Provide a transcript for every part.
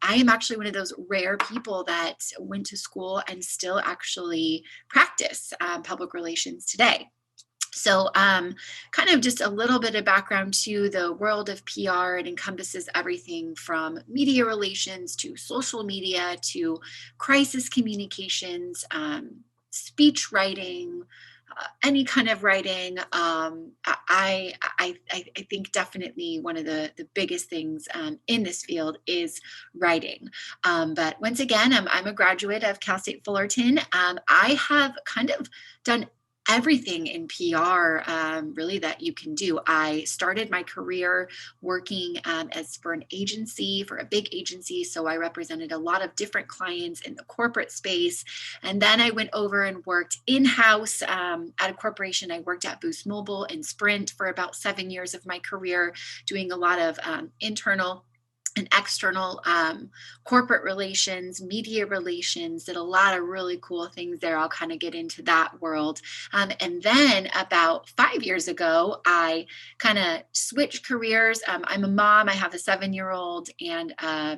I am actually one of those rare people that went to school and still actually practice public relations today. So kind of just a little bit of background to the world of PR. It encompasses everything from media relations to social media to crisis communications, speech writing, any kind of writing. I think definitely one of the biggest things in this field is writing. But once again, I'm a graduate of Cal State Fullerton. I have kind of done everything in PR really that you can do. I started my career working as for an agency, for a big agency. So I represented a lot of different clients in the corporate space. And then I went over and worked in-house at a corporation. I worked at Boost Mobile and Sprint for about 7 years of my career, doing a lot of internal and external corporate relations, media relations, did a lot of really cool things there. I'll kind of get into that world. And then about 5 years ago, I kind of switched careers. I'm a mom. I have a 7-year-old and a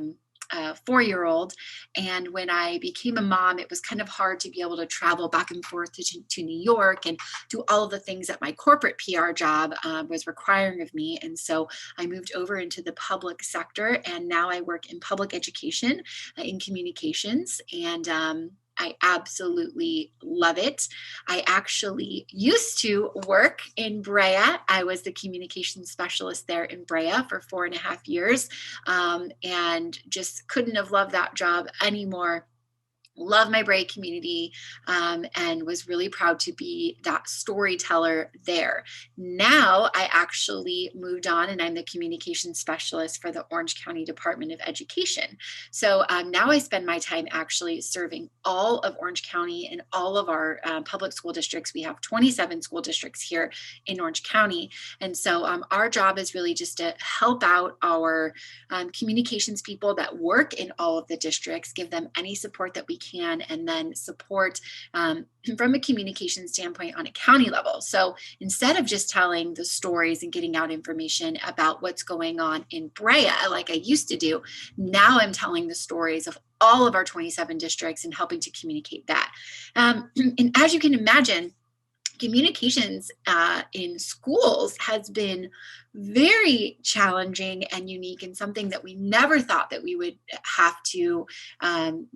4-year-old. And when I became a mom, it was kind of hard to be able to travel back and forth to New York and do all of the things that my corporate PR job was requiring of me. And so I moved over into the public sector, and now I work in public education, in communications. And I absolutely love it. I actually used to work in Brea. I was the communications specialist there in Brea for 4.5 years, and just couldn't have loved that job anymore. Love my Brea community, and was really proud to be that storyteller there. Now I actually moved on, and I'm the communications specialist for the Orange County Department of Education. So now I spend my time actually serving all of Orange County and all of our public school districts. We have 27 school districts here in Orange County. And so our job is really just to help out our communications people that work in all of the districts, give them any support that we can, and then support from a communication standpoint on a county level. So instead of just telling the stories and getting out information about what's going on in Brea, like I used to do, now I'm telling the stories of all of our 27 districts and helping to communicate that. And as you can imagine, communications in schools has been very challenging and unique, and something that we never thought that we would have to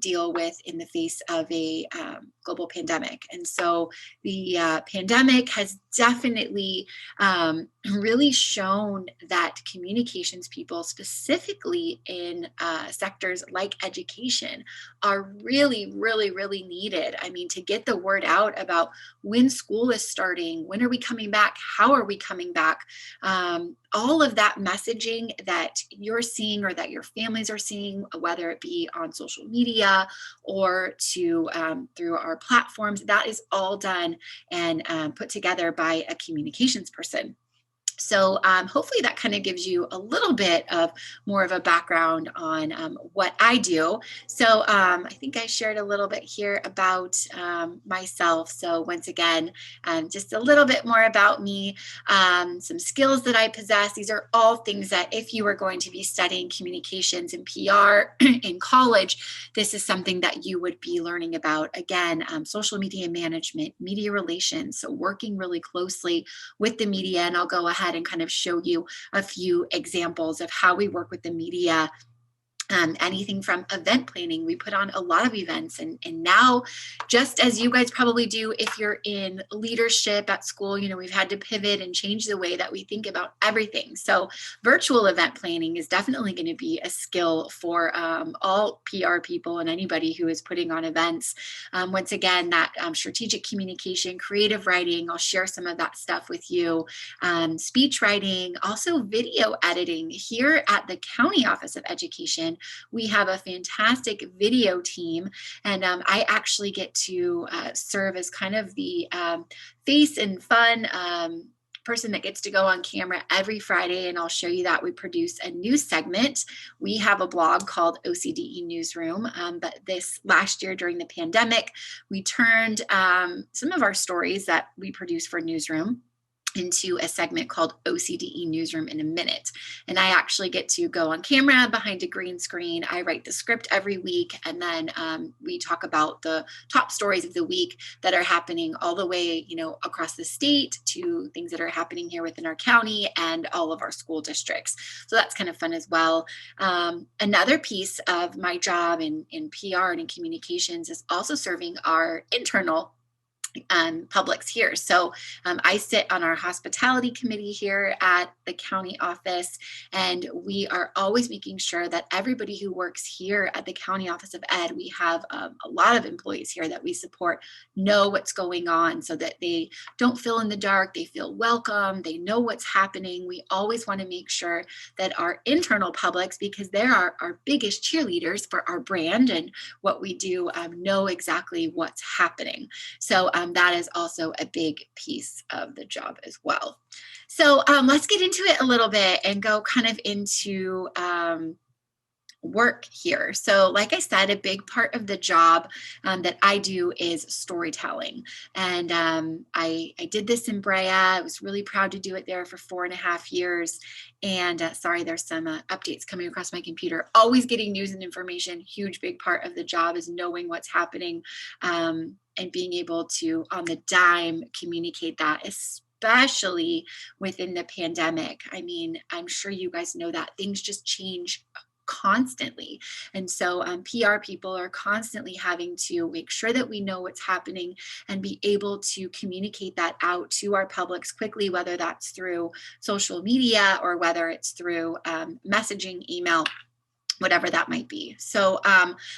deal with in the face of a global pandemic. And so the pandemic has definitely really shown that communications people, specifically in sectors like education, are really, really, really needed. I mean, to get the word out about when school is starting, when are we coming back, how are we coming back, all of that messaging that you're seeing or that your families are seeing, whether it be on social media or to through our platforms, that is all done and put together by a communications person. So hopefully that kind of gives you a little bit of more of a background on what I do. So I think I shared a little bit here about myself. So once again, just a little bit more about me, some skills that I possess. These are all things that if you are going to be studying communications and PR in college, this is something that you would be learning about. Again, social media management, media relations, so working really closely with the media. And I'll go ahead and kind of show you a few examples of how we work with the media. Anything from event planning. We put on a lot of events, and now, just as you guys probably do if you're in leadership at school, you know, we've had to pivot and change the way that we think about everything. So virtual event planning is definitely going to be a skill for all PR people and anybody who is putting on events. Once again, that strategic communication, creative writing, I'll share some of that stuff with you. Speech writing, also video editing. Here at the County Office of Education, we have a fantastic video team, and I actually get to serve as kind of the face and fun person that gets to go on camera every Friday, and I'll show you that. We produce a news segment. We have a blog called OCD Newsroom, but this last year during the pandemic, we turned some of our stories that we produce for Newsroom into a segment called OCD Newsroom in a minute. And I actually get to go on camera behind a green screen. I write the script every week, and then we talk about the top stories of the week that are happening all the way, across the state to things that are happening here within our county and all of our school districts. So that's kind of fun as well. Another piece of my job in PR and in communications is also serving our internal publics here. So I sit on our hospitality committee here at the county office, and we are always making sure that everybody who works here at the county office of ed, we have a lot of employees here that we support, know what's going on so that they don't feel in the dark, they feel welcome, they know what's happening. We always want to make sure that our internal publics, because they're our biggest cheerleaders for our brand and what we do, know exactly what's happening. So that is also a big piece of the job as well. So let's get into it a little bit and go kind of into work here. So like I said, a big part of the job that I do is storytelling. And I did this in Brea. I was really proud to do it there for 4.5 years. And sorry, there's some updates coming across my computer. Always getting news and information. Huge, big part of the job is knowing what's happening and being able to, on the dime, communicate that, especially within the pandemic. I mean, I'm sure you guys know that things just change constantly. And so PR people are constantly having to make sure that we know what's happening and be able to communicate that out to our publics quickly, whether that's through social media or whether it's through messaging, email, whatever that might be. So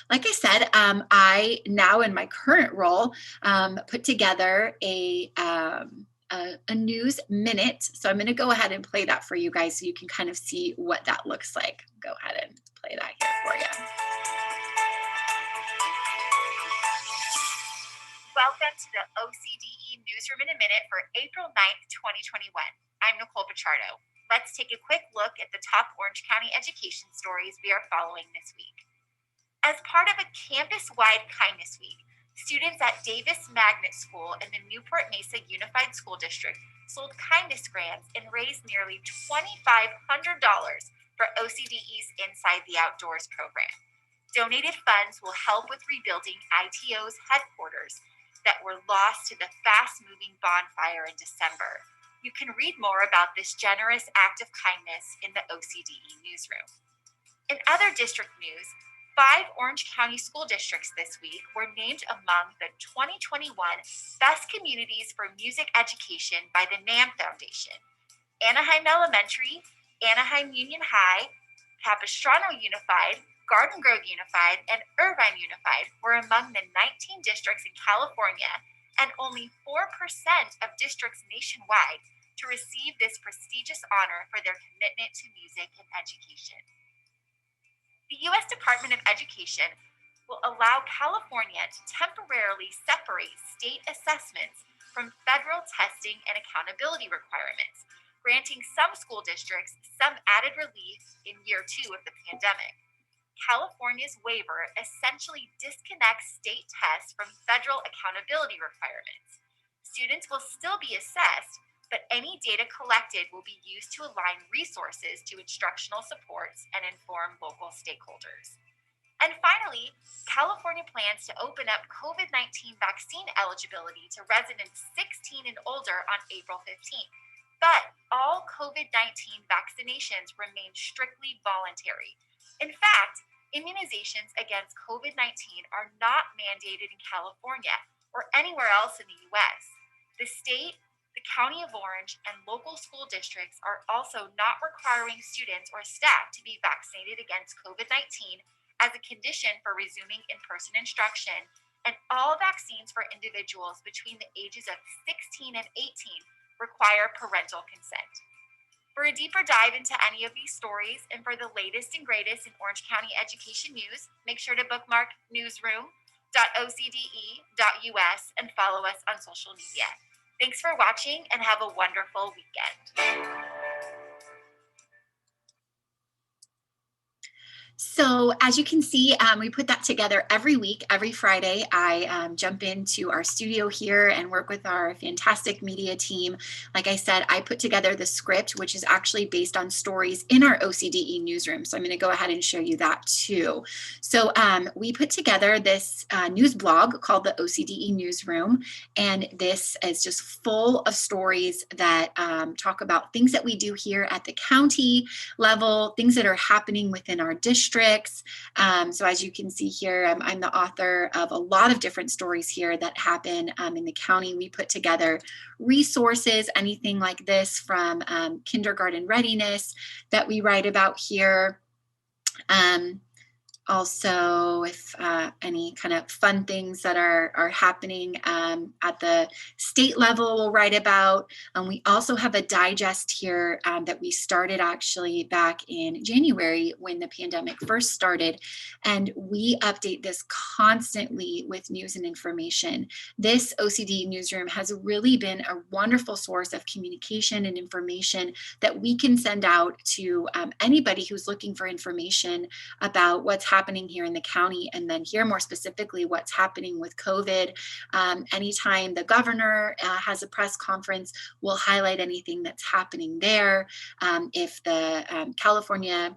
like I said, I now in my current role put together a news minute. So I'm going to go ahead and play that for you guys so you can kind of see what that looks like. Go ahead and play that here for you. Welcome to the OCD Newsroom in a minute for April 9th, 2021. I'm Nichole Pichardo. Let's take a quick look at the top Orange County education stories we are following this week. As part of a campus-wide kindness week, students at Davis Magnet School in the Newport Mesa Unified School District sold kindness grants and raised nearly $2,500 for OCDE's Inside the Outdoors program. Donated funds will help with rebuilding ITO's headquarters that were lost to the fast-moving bonfire in December. You can read more about this generous act of kindness in the OCDE newsroom. In other district news, 5 Orange County school districts this week were named among the 2021 Best Communities for Music Education by the NAM Foundation. Anaheim Elementary, Anaheim Union High, Capistrano Unified, Garden Grove Unified, and Irvine Unified were among the 19 districts in California and only 4% of districts nationwide to receive this prestigious honor for their commitment to music and education. The U.S. Department of Education will allow California to temporarily separate state assessments from federal testing and accountability requirements, granting some school districts some added relief in year 2 of the pandemic. California's waiver essentially disconnects state tests from federal accountability requirements. Students will still be assessed, but any data collected will be used to align resources to instructional supports and inform local stakeholders. And finally, California plans to open up COVID-19 vaccine eligibility to residents 16 and older on April 15th. But all COVID-19 vaccinations remain strictly voluntary. In fact, immunizations against COVID-19 are not mandated in California or anywhere else in the U.S. The state, the County of Orange, and local school districts are also not requiring students or staff to be vaccinated against COVID-19 as a condition for resuming in-person instruction, and all vaccines for individuals between the ages of 16 and 18 require parental consent. For a deeper dive into any of these stories and for the latest and greatest in Orange County education news, make sure to bookmark newsroom.ocde.us and follow us on social media. Thanks for watching and have a wonderful weekend. So as you can see, we put that together every week. Every Friday, I jump into our studio here and work with our fantastic media team. Like I said, I put together the script, which is actually based on stories in our OCDE newsroom. So I'm going to go ahead and show you that too. So we put together this news blog called the OCDE Newsroom. And this is just full of stories that talk about things that we do here at the county level, things that are happening within our districts. So as you can see here, I'm the author of a lot of different stories here that happen in the county. We put together resources, anything like this from kindergarten readiness that we write about here. Also, if any kind of fun things that are happening at the state level, we'll write about. We also have a digest here that we started actually back in January when the pandemic first started. And we update this constantly with news and information. This OCD newsroom has really been a wonderful source of communication and information that we can send out to anybody who's looking for information about what's happening here in the county, and then here more specifically what's happening with COVID. Anytime the governor has a press conference, we'll highlight anything that's happening there. If the California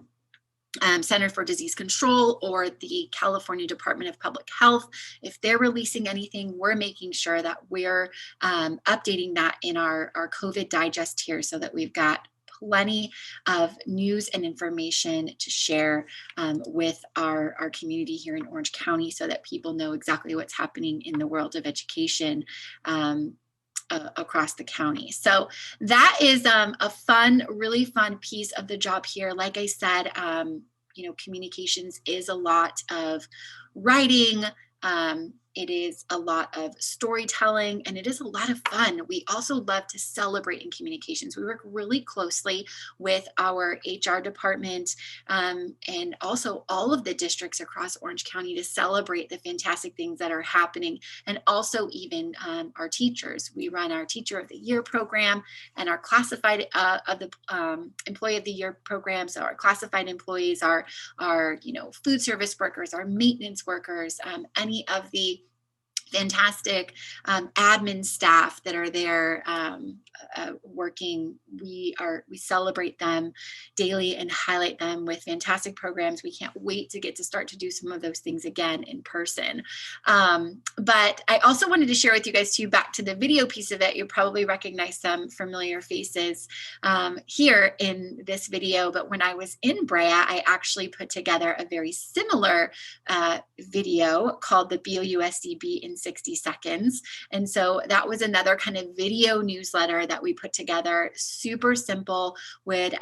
Center for Disease Control or the California Department of Public Health, if they're releasing anything, we're making sure that we're updating that in our COVID digest here so that we've got plenty of news and information to share with our community here in Orange County so that people know exactly what's happening in the world of education across the county. So that is a really fun piece of the job here. Like I said, communications is a lot of writing. It is a lot of storytelling, and it is a lot of fun. We also love to celebrate in communications. We work really closely with our HR department and also all of the districts across Orange County to celebrate the fantastic things that are happening, and also even our teachers. We run our Teacher of the Year program and our classified of the Employee of the Year program. So our classified employees are food service workers, our maintenance workers, any of the fantastic admin staff that are there working. We celebrate them daily and highlight them with fantastic programs. We can't wait to get to start to do some of those things again in person. But I also wanted to share with you guys too, back to the video piece of it. You probably recognize some familiar faces here in this video, but when I was in Brea, I actually put together a very similar video called the BOUSDB in 60 seconds. And so that was another kind of video newsletter that we put together, super simple, would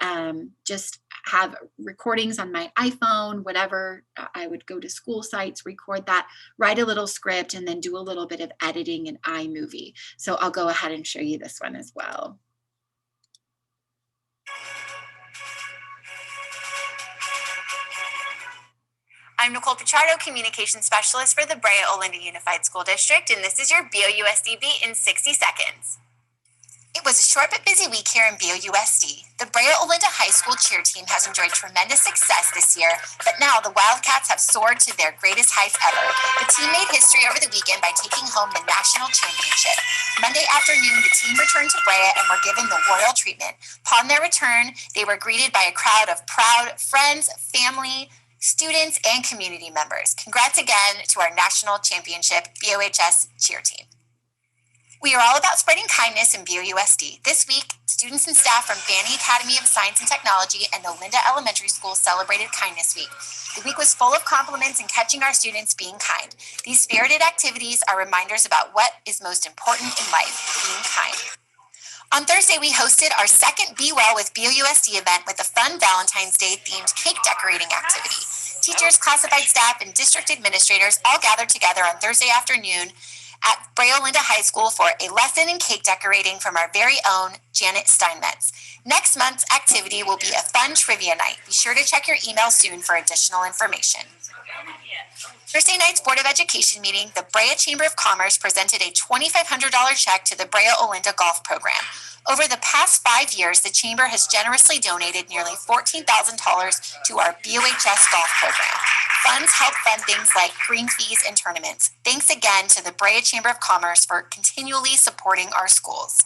just have recordings on my iPhone, whatever. I would go to school sites, record that, write a little script, and then do a little bit of editing in iMovie. So I'll go ahead and show you this one as well. I'm Nichole Pichardo, Communications Specialist for the Brea Olinda Unified School District, and this is your BOUSDB in 60 seconds. It was a short but busy week here in BOUSD. The Brea Olinda High School cheer team has enjoyed tremendous success this year, but now the Wildcats have soared to their greatest heights ever. The team made history over the weekend by taking home the national championship. Monday afternoon, the team returned to Brea and were given the royal treatment. Upon their return, they were greeted by a crowd of proud friends, family, students, and community members. Congrats again to our national championship BOHS cheer team. We are all about spreading kindness in BOUSD. This week, students and staff from Banny Academy of Science and Technology and Olinda Elementary School celebrated Kindness Week. The week was full of compliments and catching our students being kind. These spirited activities are reminders about what is most important in life, being kind. On Thursday, we hosted our second Be Well with BOUSD event with a fun Valentine's Day themed cake decorating activity. Teachers, classified staff, and district administrators all gathered together on Thursday afternoon at Brea Olinda High School for a lesson in cake decorating from our very own Janet Steinmetz. Next month's activity will be a fun trivia night. Be sure to check your email soon for additional information. Thursday night's Board of Education meeting, the Brea Chamber of Commerce presented a $2,500 check to the Brea Olinda Golf Program. Over the past 5 years, the Chamber has generously donated nearly $14,000 to our BOHS golf program. Funds help fund things like green fees and tournaments. Thanks again to the Brea Chamber of Commerce for continually supporting our schools.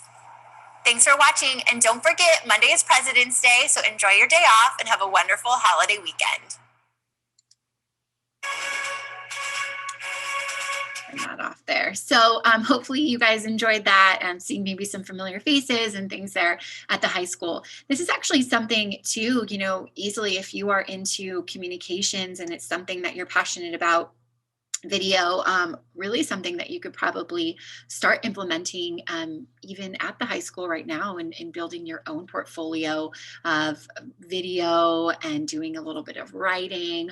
Thanks for watching, and don't forget, Monday is President's Day, so enjoy your day off and have a wonderful holiday weekend. Turn that off there. So hopefully you guys enjoyed that and seeing maybe some familiar faces and things there at the high school. This is actually something too, easily if you are into communications and it's something that you're passionate about, video, really something that you could probably start implementing even at the high school right now and building your own portfolio of video and doing a little bit of writing,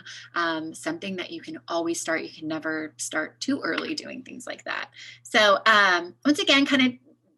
something that you can always start. You can never start too early doing things like that. So once again, kind of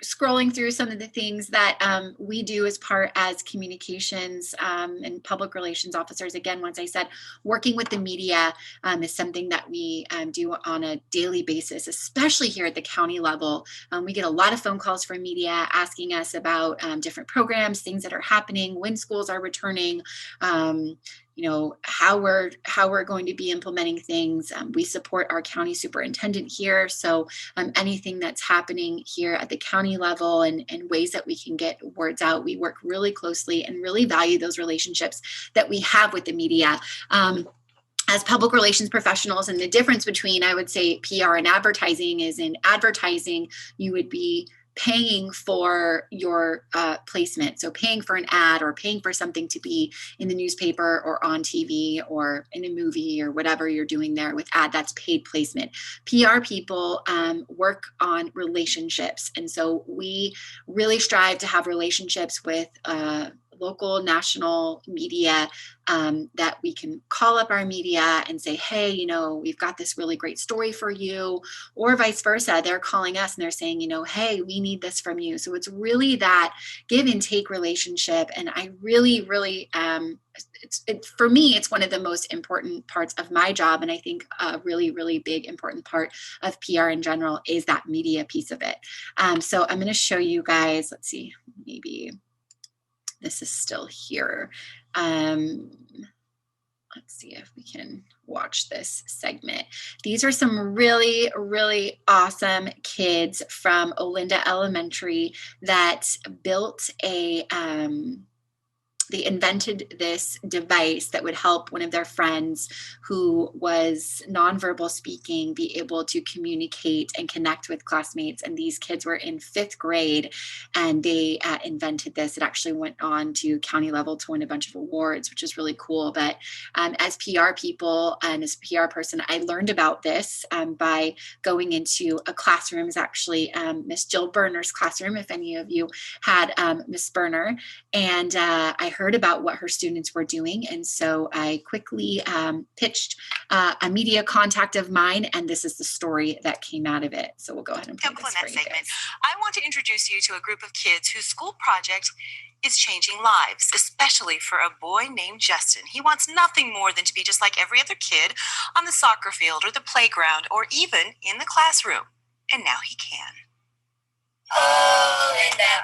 scrolling through some of the things that we do as communications and public relations officers. Again, once I said, working with the media is something that we do on a daily basis, especially here at the county level. We get a lot of phone calls from media asking us about different programs, things that are happening, when schools are returning, how we're going to be implementing things. We support our county superintendent here. So anything that's happening here at the county level and ways that we can get words out, we work really closely and really value those relationships that we have with the media. As public relations professionals, and the difference between, I would say, PR and advertising is in advertising, you would be paying for your placement. So paying for an ad or paying for something to be in the newspaper or on TV or in a movie or whatever you're doing there with ad, that's paid placement. PR people work on relationships. And so we really strive to have relationships with local, national media that we can call up our media and say, hey, we've got this really great story for you, or vice versa. They're calling us and they're saying, hey, we need this from you. So it's really that give and take relationship. And I really, really, for me, it's one of the most important parts of my job. And I think a really, really big, important part of PR in general is that media piece of it. So I'm going to show you guys, let's see, maybe this is still here. Let's see if we can watch this segment. These are some really, really awesome kids from Olinda Elementary that built they invented this device that would help one of their friends who was nonverbal speaking be able to communicate and connect with classmates. And these kids were in 5th grade and they invented this. It actually went on to county level to win a bunch of awards, which is really cool. But as PR people and as a PR person, I learned about this by going into a classroom. It's actually Miss Jill Berner's classroom, if any of you had Miss Berner. And I heard about what her students were doing. And so I quickly pitched a media contact of mine, and this is the story that came out of it. So we'll go ahead and play this for you guys. I want to introduce you to a group of kids whose school project is changing lives, especially for a boy named Justin. He wants nothing more than to be just like every other kid on the soccer field or the playground or even in the classroom. And now he can. Oh, Linda,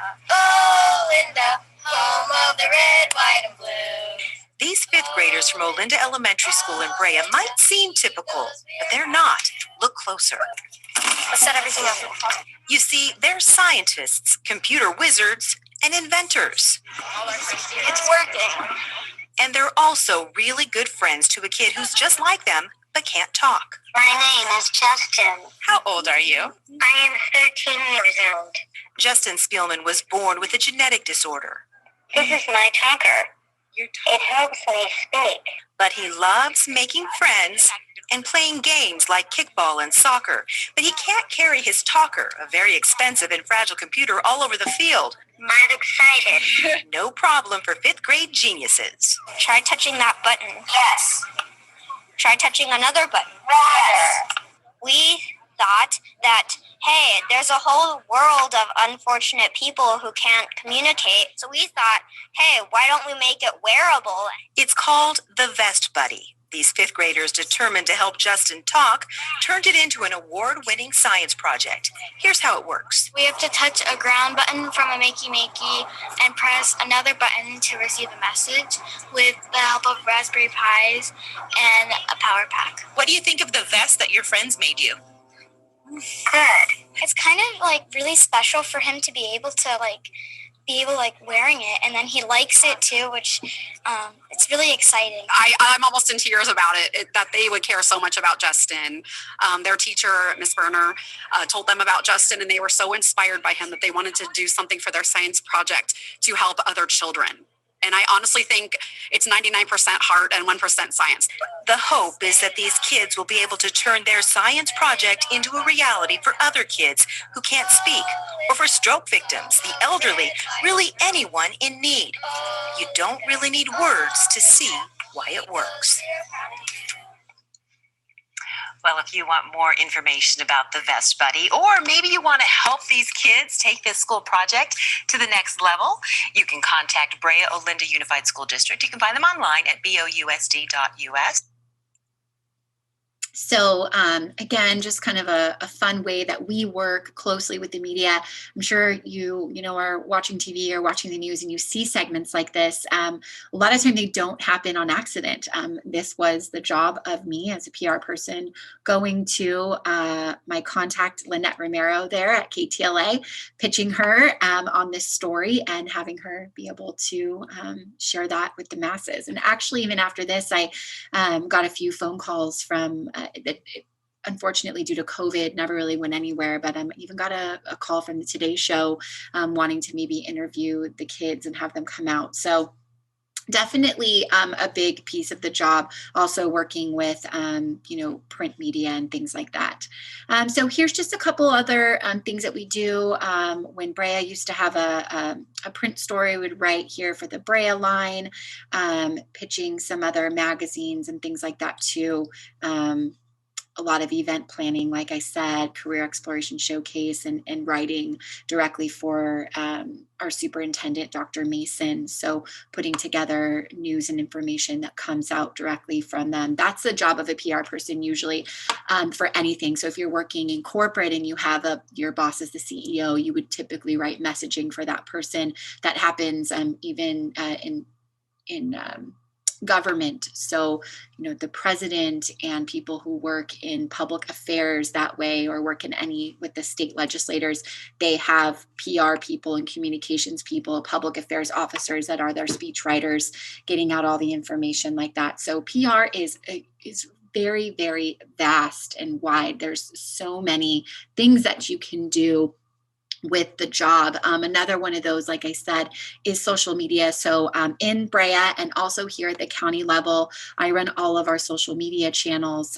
home of the red, white, and blue. These 5th graders from Olinda Elementary School in Brea might seem typical, but they're not. Look closer. Let's set everything up. You see, they're scientists, computer wizards, and inventors. It's working. And they're also really good friends to a kid who's just like them, but can't talk. My name is Justin. How old are you? I am 13 years old. Justin Spielman was born with a genetic disorder. This is my talker. It helps me speak. But he loves making friends and playing games like kickball and soccer. But he can't carry his talker, a very expensive and fragile computer, all over the field. I'm excited. No problem for 5th grade geniuses. Try touching that button. Yes. Try touching another button. Yes. We thought that, hey, there's a whole world of unfortunate people who can't communicate. So we thought, hey, why don't we make it wearable? It's called the Vest Buddy. These fifth graders, determined to help Justin talk, turned it into an award-winning science project. Here's how it works. We have to touch a ground button from a Makey Makey and press another button to receive a message with the help of Raspberry Pis and a power pack. What do you think of the vest that your friends made you? Good. It's kind of like really special for him to be able wearing it, and then he likes it too, which it's really exciting. I'm almost in tears about it, that they would care so much about Justin. Their teacher, Miss Berner, told them about Justin, and they were so inspired by him that they wanted to do something for their science project to help other children. And I honestly think it's 99% heart and 1% science. The hope is that these kids will be able to turn their science project into a reality for other kids who can't speak, or for stroke victims, the elderly, really anyone in need. You don't really need words to see why it works. Well, if you want more information about the Vest Buddy, or maybe you want to help these kids take this school project to the next level, you can contact Brea Olinda Unified School District. You can find them online at bousd.us. So again, just kind of a fun way that we work closely with the media. I'm sure you are watching TV or watching the news and you see segments like this. A lot of times they don't happen on accident. This was the job of me as a PR person going to my contact, Lynette Romero there at KTLA, pitching her on this story and having her be able to share that with the masses. And actually, even after this, I got a few phone calls from that unfortunately due to COVID never really went anywhere, but I even got a call from the Today Show wanting to maybe interview the kids and have them come out. So definitely a big piece of the job, also working with, print media and things like that. So here's just a couple other things that we do. When Brea used to have a print story, we would write here for the Brea line, pitching some other magazines and things like that too. A lot of event planning, like I said, career exploration showcase, and writing directly for our superintendent, Dr. Mason. So putting together news and information that comes out directly from them. That's the job of a PR person usually for anything. So if you're working in corporate and you have your boss is the CEO, you would typically write messaging for that person. That happens even in government. So, the president and people who work in public affairs that way, or work with the state legislators, they have PR people and communications people, public affairs officers that are their speech writers, getting out all the information like that. So PR is very, very vast and wide. There's so many things that you can do with the job. Another one of those, like I said, is social media. So in Brea and also here at the county level, I run all of our social media channels.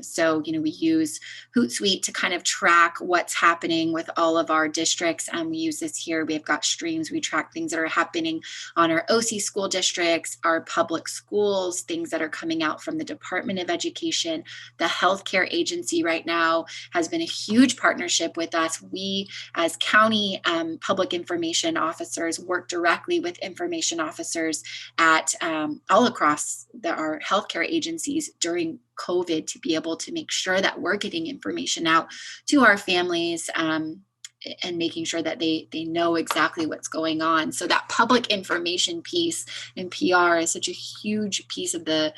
So, we use Hootsuite to kind of track what's happening with all of our districts. We use this here. We've got streams. We track things that are happening on our OC school districts, our public schools, things that are coming out from the Department of Education. The healthcare agency right now has been a huge partnership with us. We, as county public information officers, work directly with information officers at all across our healthcare agencies during COVID to be able to make sure that we're getting information out to our families and making sure that they know exactly what's going on. So that public information piece in PR is such a huge piece of the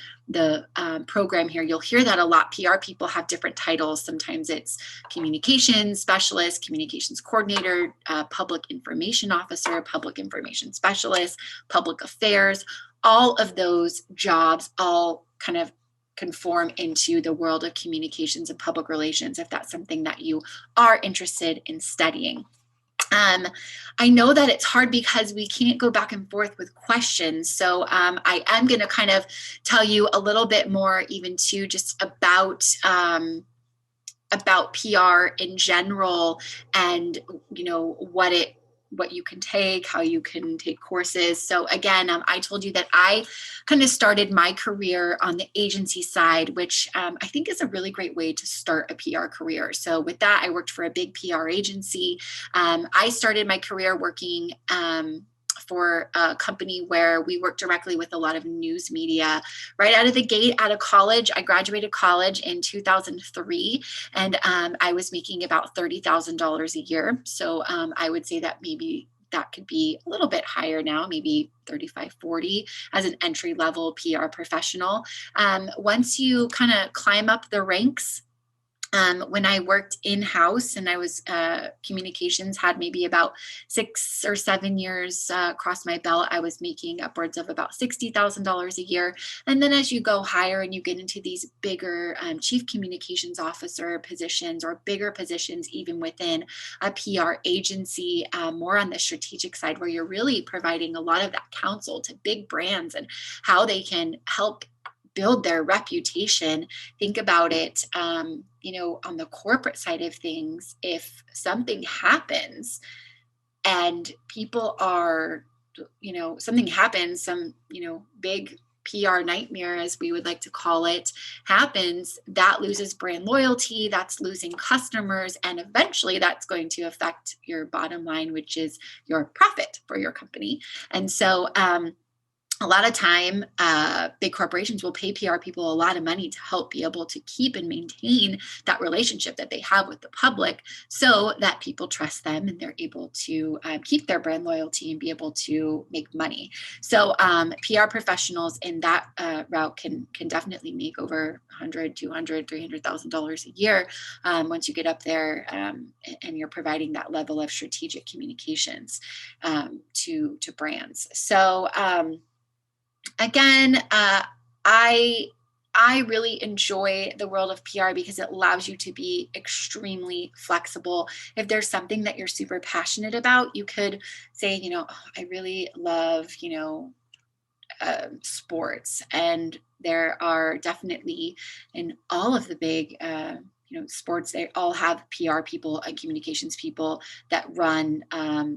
program here. You'll hear that a lot. PR people have different titles. Sometimes it's communications specialist, communications coordinator, public information officer, public information specialist, public affairs. All of those jobs all kind of conform into the world of communications and public relations, if that's something that you are interested in studying. I know that it's hard because we can't go back and forth with questions. So I am going to kind of tell you a little bit more even too just about PR in general and, what you can take, how you can take courses. So again, I told you that I kind of started my career on the agency side, which I think is a really great way to start a PR career. So with that, I worked for a big PR agency. I started my career working for a company where we work directly with a lot of news media. Right out of the gate, out of college, I graduated college in 2003, and I was making about $30,000 a year. So I would say that maybe that could be a little bit higher now, maybe 35, 40 as an entry level PR professional. Once you kind of climb up the ranks, when I worked in-house and I was communications, had maybe about 6 or 7 years across my belt, I was making upwards of about $60,000 a year. And then as you go higher and you get into these bigger chief communications officer positions or bigger positions, even within a PR agency, more on the strategic side, where you're really providing a lot of that counsel to big brands and how they can help build their reputation. Think about it, on the corporate side of things, if something happens and people are, something happens, some, big PR nightmare, as we would like to call it, happens, that loses brand loyalty, that's losing customers, and eventually that's going to affect your bottom line, which is your profit for your company. And so, a lot of time, big corporations will pay PR people a lot of money to help be able to keep and maintain that relationship that they have with the public, so that people trust them and they're able to keep their brand loyalty and be able to make money. So PR professionals in that route can definitely make over $100,000, $200,000, $300,000 a year once you get up there and you're providing that level of strategic communications to brands. So again, I really enjoy the world of PR because it allows you to be extremely flexible. If there's something that you're super passionate about, you could say, I really love, sports. And there are definitely in all of the big, sports, they all have PR people and communications people that run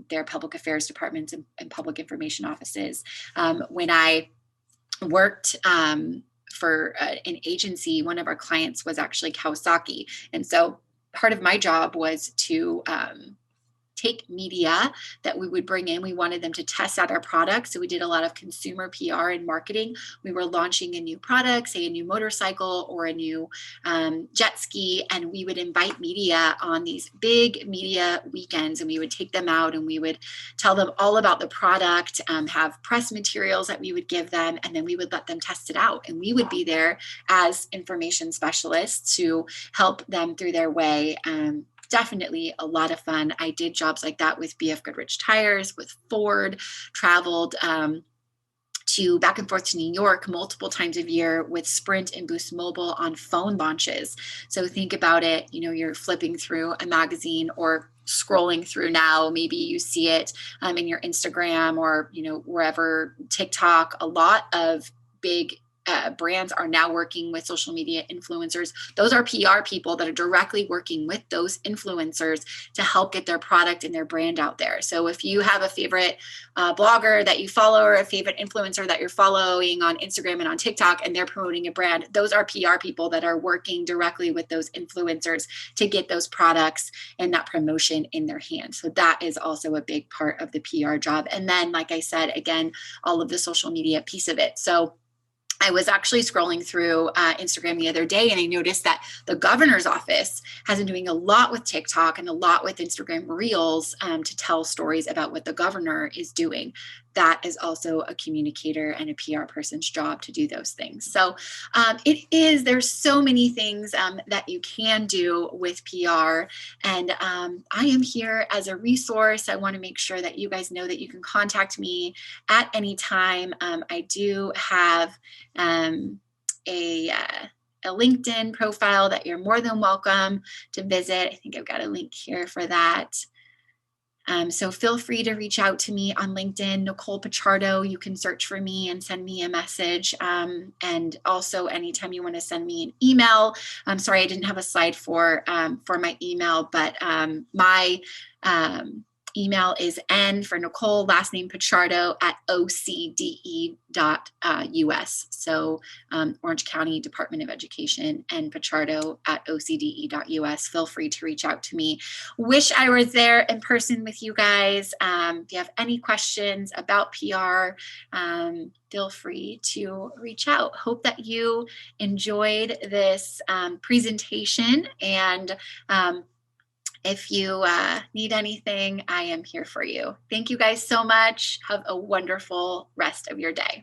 their public affairs departments and public information offices. When I worked for an agency, one of our clients was actually Kawasaki. And so part of my job was to take media that we would bring in. We wanted them to test out our products. So we did a lot of consumer PR and marketing. We were launching a new product, say a new motorcycle or a new jet ski, and we would invite media on these big media weekends, and we would take them out and we would tell them all about the product, have press materials that we would give them, and then we would let them test it out. And we would be there as information specialists to help them through their way. Definitely a lot of fun. I did jobs like that with BF Goodrich Tires, with Ford, traveled to back and forth to New York multiple times a year with Sprint and Boost Mobile on phone launches. So think about it, you're flipping through a magazine or scrolling through now, maybe you see it in your Instagram or, wherever, TikTok. A lot of big brands are now working with social media influencers. Those are PR people that are directly working with those influencers to help get their product and their brand out there. So if you have a favorite blogger that you follow or a favorite influencer that you're following on Instagram and on TikTok, and they're promoting a brand, those are PR people that are working directly with those influencers to get those products and that promotion in their hands. So that is also a big part of the PR job. And then, like I said, again, all of the social media piece of it. So I was actually scrolling through Instagram the other day, and I noticed that the governor's office has been doing a lot with TikTok and a lot with Instagram Reels to tell stories about what the governor is doing. That is also a communicator and a PR person's job to do those things. So there's so many things that you can do with PR. And I am here as a resource. I want to make sure that you guys know that you can contact me at any time. I do have a LinkedIn profile that you're more than welcome to visit. I think I've got a link here for that. So feel free to reach out to me on LinkedIn, Nichole Pichardo. You can search for me and send me a message. And also anytime you want to send me an email. I'm sorry, I didn't have a slide for my email, but my email is N for Nichole, last name Pichardo at OCDE.us. So Orange County Department of Education, and Pichardo at OCDE.us. Feel free to reach out to me. Wish I was there in person with you guys. If you have any questions about PR, feel free to reach out. Hope that you enjoyed this presentation, and if you need anything, I am here for you. Thank you guys so much. Have a wonderful rest of your day.